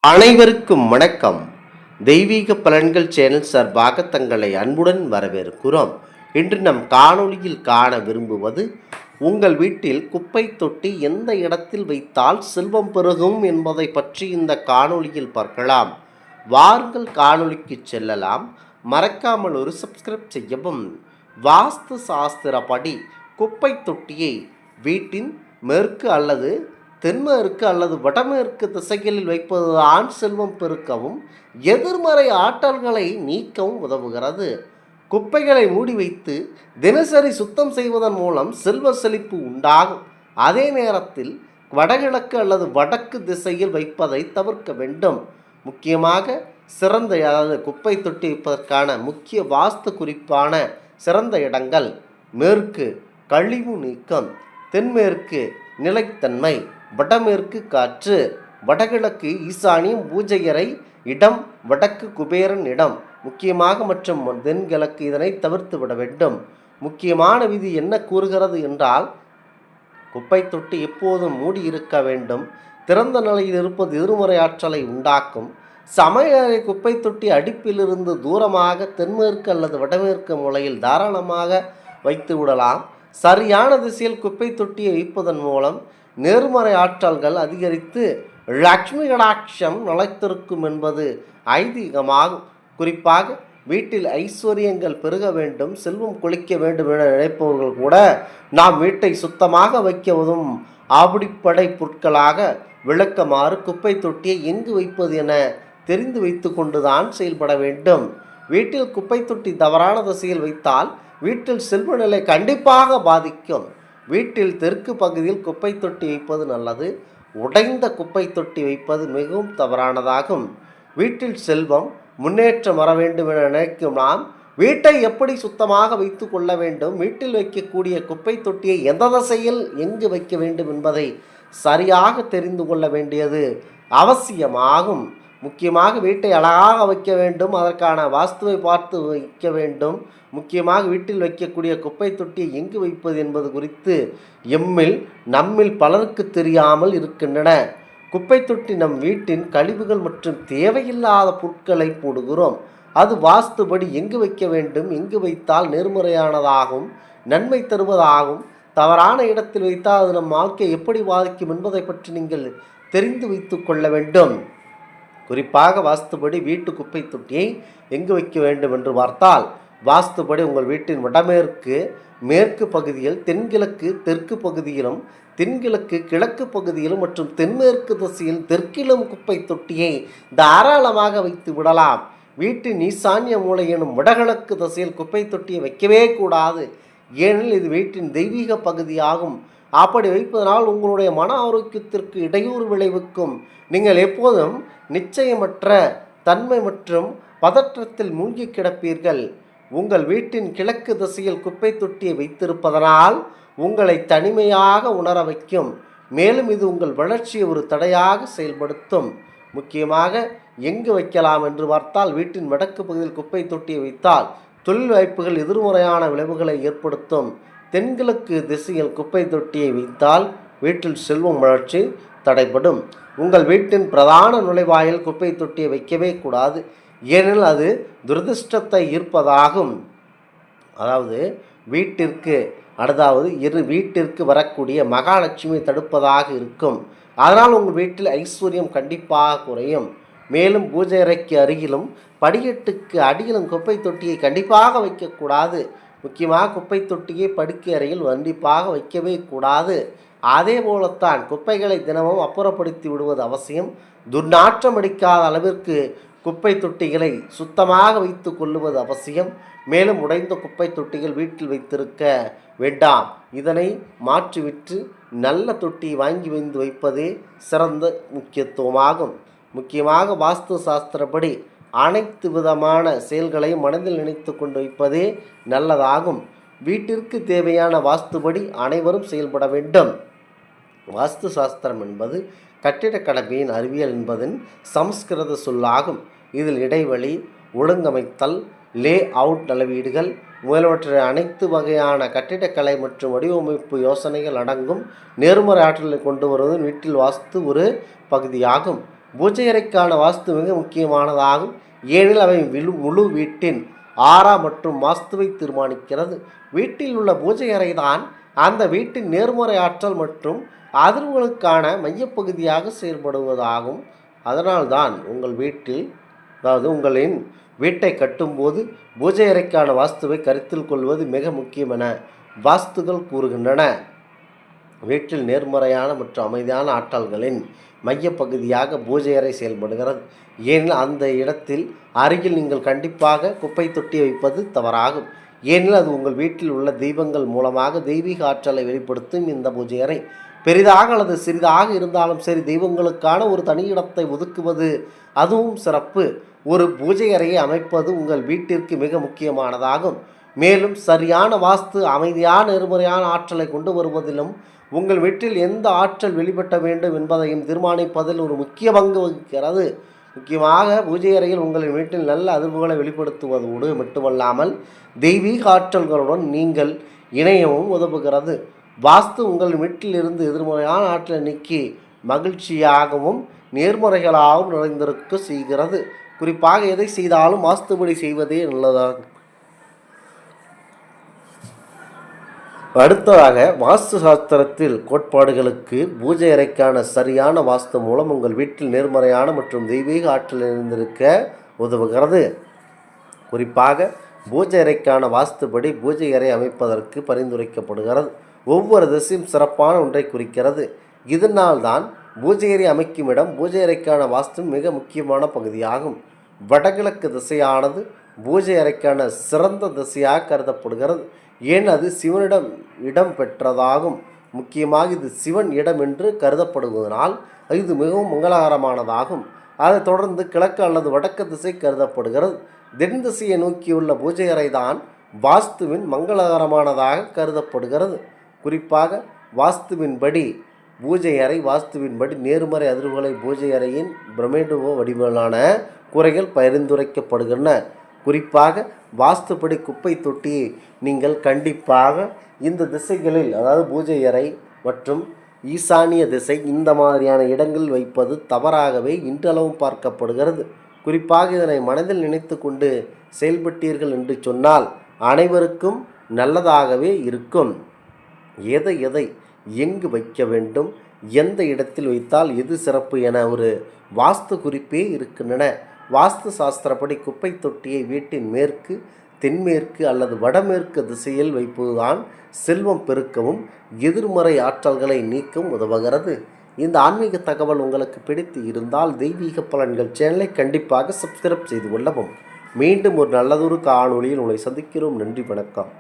அனைவருக்கும் வணக்கம். தெய்வீக பலன்கள் சேனல் சார்பாக தங்களை அன்புடன் வரவேற்கிறோம். இன்று நம் காணொளியில் காண விரும்புவது, உங்கள் வீட்டில் குப்பை தொட்டி எந்த இடத்தில் வைத்தால் செல்வம் பெருகும் என்பதை பற்றி இந்த காணொளியில் பார்க்கலாம். வாருங்கள் காணொளிக்கு செல்லலாம். மறக்காமல் ஒரு சப்ஸ்கிரைப் செய்யவும். வாஸ்து சாஸ்திரப்படி குப்பை தொட்டியை வீட்டின் மேற்கு அல்லது தென்மேற்கு அல்லது வடமேற்கு திசைகளில் வைப்பது ஆண் செல்வம் பெருக்கவும் எதிர்மறை ஆற்றல்களை நீக்கவும் உதவுகிறது. குப்பைகளை மூடி வைத்து தினசரி சுத்தம் செய்வதன் மூலம் செல்வ செழிப்பு உண்டாகும். அதே நேரத்தில் வடகிழக்கு அல்லது வடக்கு திசையில் வைப்பதை தவிர்க்க வேண்டும். முக்கியமாக சிறந்த குப்பை தொட்டி வைப்பதற்கான முக்கிய வாஸ்து குறிப்பான சிறந்த இடங்கள்: மேற்கு கழிவு நீக்கம், தென்மேற்கு நிலைத்தன்மை, வடமேற்கு காற்று, வடகிழக்கு ஈசானியம் பூஜையறை இடம், வடக்கு குபேரன் இடம் முக்கியமாக மற்றும் தென்கிழக்கு இதனை தவிர்த்து விட வேண்டும். முக்கியமான விதி என்ன கூறுகிறது என்றால், குப்பை தொட்டி எப்போதும் மூடி இருக்க வேண்டும். திறந்த நிலையில் இருப்பது எதிர்மறை ஆற்றலை உண்டாக்கும். சமையலறை குப்பை தொட்டி அடுப்பிலிருந்து தூரமாக தென்மேற்கு அல்லது வடமேற்கு மூலையில் தாராளமாக வைத்து விடலாம். சரியான திசையில் குப்பை தொட்டியை வைப்பதன் மூலம் நேர்மறை ஆற்றல்கள் அதிகரித்து லட்சுமி கடாட்சம் நிலைத்திருக்கும் என்பது ஐதீகமாகும். குறிப்பாக வீட்டில் ஐஸ்வர்யங்கள் பெருக வேண்டும், செல்வம் கொளிக்க வேண்டும் என நினைப்பவர்கள் கூட நாம் வீட்டை சுத்தமாக வைக்கவும் அடிப்படை பொருட்களாக விளக்கமாறு குப்பை தொட்டியை எங்கு வைப்பது என தெரிந்து வைத்து கொண்டுதான் செயல்பட வேண்டும். வீட்டில் குப்பை தொட்டி தவறான திசையில் வைத்தால் வீட்டில் செல்வ நிலை கண்டிப்பாக பாதிக்கும். வீட்டில் தெற்கு பகுதியில் குப்பை தொட்டி வைப்பது நல்லது. உடைந்த குப்பை தொட்டி வைப்பது மிகவும் தவறானதாகும். வீட்டில் செல்வம் முன்னேற்றம் வர வேண்டும் என நினைக்கும் நாம் வீட்டை எப்படி சுத்தமாக வைத்து கொள்ள வேண்டும், வீட்டில் வைக்கக்கூடிய குப்பை தொட்டியை எந்த திசையில் எங்கு வைக்க வேண்டும் என்பதை சரியாக தெரிந்து கொள்ள வேண்டியது அவசியமாகும். முக்கியமாக வீட்டை அழகாக வைக்க வேண்டும், அதற்கான வாஸ்துவை பார்த்து வைக்க வேண்டும். முக்கியமாக வீட்டில் வைக்கக்கூடிய குப்பை தொட்டியை எங்கு வைப்பது என்பது குறித்து நம்மில் பலருக்கு தெரியாமல் இருக்கின்றன. குப்பை தொட்டி நம் வீட்டின் கழிவுகள் மற்றும் தேவையில்லாத பொருட்களை போடுகிறோம். அது வாஸ்துபடி எங்கு வைக்க வேண்டும், எங்கு வைத்தால் நேர்மறையானதாகும், நன்மை தருவதாகும், தவறான இடத்தில் வைத்தால் அது நம் வாழ்க்கை எப்படி பாதிக்கும் என்பதை பற்றி நீங்கள் தெரிந்து வைத்து கொள்ள வேண்டும். குறிப்பாக வாஸ்துபடி வீட்டு குப்பை தொட்டியை எங்கு வைக்க வேண்டும் என்று பார்த்தால், வாஸ்துபடி உங்கள் வீட்டின் வடமேற்கு மேற்கு பகுதியில், தென்கிழக்கு தெற்கு பகுதியிலும், தென்கிழக்கு கிழக்கு பகுதியிலும் மற்றும் தென்மேற்கு திசையில் தெற்கிலும் குப்பை தொட்டியை தாராளமாக வைத்து விடலாம். வீட்டின் ஈசான்ய மூலை எனும் வடகிழக்கு திசையில் குப்பை தொட்டியை வைக்கவே கூடாது. ஏனெனில் இது வீட்டின் தெய்வீக பகுதியாகும். அப்படி வைப்பதனால் உங்களுடைய மன ஆரோக்கியத்திற்கு இடையூறு விளைவிக்கும். நீங்கள் எப்போதும் நிச்சயமற்ற தன்மை மற்றும் பதற்றத்தில் மூழ்கி கிடப்பீர்கள். உங்கள் வீட்டின் கிழக்கு திசையில் குப்பை தொட்டியை வைத்திருப்பதனால் உங்களை தனிமையாக உணர வைக்கும். மேலும் இது உங்கள் வளர்ச்சியை ஒரு தடையாக செயல்படுத்தும். முக்கியமாக எங்கு வைக்கலாம் என்று பார்த்தால், வீட்டின் வடக்கு பகுதியில் குப்பை தொட்டியை வைத்தால் தொழில் வாய்ப்புகள் எதிர்மறையான விளைவுகளை ஏற்படுத்தும். தென்கிழக்கு திசையில் குப்பை தொட்டியை வைத்தால் வீட்டில் செல்வம் வளர்ச்சி தடைபடும். உங்கள் வீட்டின் பிரதான நுழைவாயில் குப்பை தொட்டியை வைக்கவே கூடாது. ஏனெனில் அது துரதிர்ஷ்டத்தை ஈர்ப்பதாகும். வீட்டிற்கு வரக்கூடிய மகாலட்சுமி தடுப்பதாக இருக்கும். அதனால் உங்கள் வீட்டில் ஐஸ்வர்யம் கண்டிப்பாக குறையும். மேலும் பூஜை அறைக்கு அருகிலும் படிக்கட்டுக்கு அடியிலும் குப்பை தொட்டியை கண்டிப்பாக வைக்கக்கூடாது. முக்கியமாக குப்பை தொட்டியை படுக்கை அறையில் கண்டிப்பாக வைக்கவே கூடாது. அதே போலத்தான் குப்பைகளை தினமும் அப்புறப்படுத்தி விடுவது அவசியம். துர்நாற்றம் அடிக்காத அளவிற்கு குப்பை தொட்டிகளை சுத்தமாக வைத்து கொள்ளுவது அவசியம். மேலும் உடைந்த குப்பை தொட்டிகள் வீட்டில் வைத்திருக்க வேண்டாம். இதனை மாற்றிவிட்டு நல்ல தொட்டியை வாங்கி வந்து வைப்பதே சிறந்த முக்கியத்துவமாகும். முக்கியமாக வாஸ்து சாஸ்திரப்படி அனைத்து விதமான செயல்களையும் மனதில் நினைத்து கொண்டு வைப்பதே நல்லதாகும். வீட்டிற்கு தேவையான வாஸ்துபடி அனைவரும் செயல்பட வேண்டும். வாஸ்து சாஸ்திரம் என்பது கட்டிடக்கடமையின் அறிவியல் என்பதன் சமஸ்கிருத சொல்லாகும். இதில் இடைவெளி, ஒழுங்கமைத்தல், லே அவுட் அளவீடுகள் முதல்வற்றை அனைத்து வகையான கட்டிடக்கலை மற்றும் வடிவமைப்பு யோசனைகள் அடங்கும். நேர்மறை ஆற்றலை கொண்டு வருவது வீட்டில் வாஸ்து ஒரு பகுதியாகும். பூஜை அறைக்கான வாஸ்து மிக முக்கியமானதாகும். ஏனெனில் அவை முழு வீட்டின் ஆறா மற்றும் வாஸ்துவை தீர்மானிக்கிறது. வீட்டில் உள்ள பூஜை அறைதான் அந்த வீட்டின் நேர்மறை ஆற்றல் மற்றும் அதிர்வுகளுக்கான மையப்பகுதியாக செயல்படுவதாகும். அதனால்தான் உங்கள் வீட்டில், அதாவது உங்களின் வீட்டை கட்டும்போது பூஜை அறைக்கான வாஸ்துவை கருத்தில் கொள்வது மிக முக்கியம் என வாஸ்துகள் கூறுகின்றன. வீட்டில் நேர்மறையான மற்றும் அமைதியான ஆற்றல்களின் மையப்பகுதியாக பூஜை அறை செயல்படுகிறது. ஏனெனில் அந்த இடத்தில் அருகில் நீங்கள் கண்டிப்பாக குப்பை தொட்டி வைப்பது தவறாகும். ஏனெனில் அது உங்கள் வீட்டில் உள்ள தெய்வங்கள் மூலமாக தெய்வீக ஆற்றலை வெளிப்படுத்தும். இந்த பூஜை அறை பெரிதாக அல்லது சிறிதாக இருந்தாலும் சரி, தெய்வங்களுக்கான ஒரு தனி இடத்தை ஒதுக்குவது அதுவும் சிறப்பு. ஒரு பூஜை அறையை அமைப்பது உங்கள் வீட்டிற்கு மிக முக்கியமானதாகும். மேலும் சரியான வாஸ்து அமைதியான நேர்மறையான ஆற்றலை கொண்டு வருவதிலும் உங்கள் வீட்டில் எந்த ஆற்றல் வெளிப்பட வேண்டும் என்பதையும் தீர்மானிப்பதில் ஒரு முக்கிய பங்கு வகிக்கிறது. முக்கியமாக பூஜை அறையில் உங்களின் வீட்டில் நல்ல அதிர்வுகளை வெளிப்படுத்துவதோடு மட்டுமல்லாமல் தெய்வீக ஆற்றல்களுடன் நீங்கள் இணையவும் உதவுகிறது. வாஸ்து உங்கள் வீட்டில் இருந்து எதிர்மறையான ஆற்றலை நீக்கி மகிழ்ச்சியாகவும் நேர்மறைகளாகவும் நிறைந்திருக்க செய்கிறது. குறிப்பாக எதை செய்தாலும் வாஸ்துபடி செய்வதே நல்லதாகும். அடுத்ததாக, வாஸ்து சாஸ்திரத்தில் கோட்பாடுகளுக்கு பூஜை அறைக்கான சரியான வாஸ்து மூலம் உங்கள் வீட்டில் நேர்மறையான மற்றும் தெய்வீக ஆற்றல் இருந்திருக்க உதவுகிறது. குறிப்பாக பூஜை அறைக்கான வாஸ்துபடி பூஜை அறை அமைப்பதற்கு பரிந்துரைக்கப்படுகிறது. ஒவ்வொரு திசையும் சிறப்பான ஒன்றை குறிக்கிறது. இதனால்தான் பூஜை அறை அமைக்கும் இடம் பூஜை அறைக்கான வாஸ்து மிக முக்கியமான பகுதியாகும். வடகிழக்கு திசையானது பூஜை அறைக்கான சிறந்த திசையாக கருதப்படுகிறது. ஏன் அது சிவனிடம் இடம் பெற்றதாகும். முக்கியமாக இது சிவன் இடம் என்று கருதப்படுவதனால் இது மிகவும் மங்களகரமானதாகும். அதைத் தொடர்ந்து கிழக்கு அல்லது வடக்கு திசை கருதப்படுகிறது. தென் திசையை நோக்கியுள்ள பூஜை அறை தான் வாஸ்துவின் மங்களகரமானதாக கருதப்படுகிறது. குறிப்பாக வாஸ்துவின்படி பூஜை அறை வாஸ்துவின்படி நேர்மறை அதிர்வுகளை பூஜை அறையின் பிரமிடுவோ வடிவிலான கூரைகள் பரிந்துரைக்கப்படுகின்றன. குறிப்பாக வாஸ்துப்படி குப்பை தொட்டியை நீங்கள் கண்டிப்பாக இந்த திசைகளில், அதாவது பூஜை அறை மற்றும் ஈசானிய திசை, இந்த மாதிரியான இடங்களில் வைப்பது தவறாகவே இன்றளவும் பார்க்கப்படுகிறது. குறிப்பாக இதனை மனதில் நினைத்து கொண்டு செயல்பட்டீர்கள் என்று சொன்னால் அனைவருக்கும் நல்லதாகவே இருக்கும். எதை எங்கு வைக்க வேண்டும், எந்த இடத்தில் வைத்தால் எது சிறப்பு என ஒரு வாஸ்து குறிப்பே இருக்கின்றன. வாஸ்து சாஸ்திரப்படி குப்பை தொட்டியை வீட்டின் மேற்கு, தென்மேற்கு அல்லது வடமேற்கு திசையில் வைப்பதுதான் செல்வம் பெருக்கவும் எதிர்மறை ஆற்றல்களை நீக்கவும் உதவுகிறது. இந்த ஆன்மீக தகவல் உங்களுக்கு பிடித்து இருந்தால் தெய்வீக பலன்கள் சேனலை கண்டிப்பாக சப்ஸ்கிரைப் செய்து கொள்ளவும். மீண்டும் ஒரு நல்லதொரு காணொளியில் உங்களை சந்திக்கிறோம். நன்றி, வணக்கம்.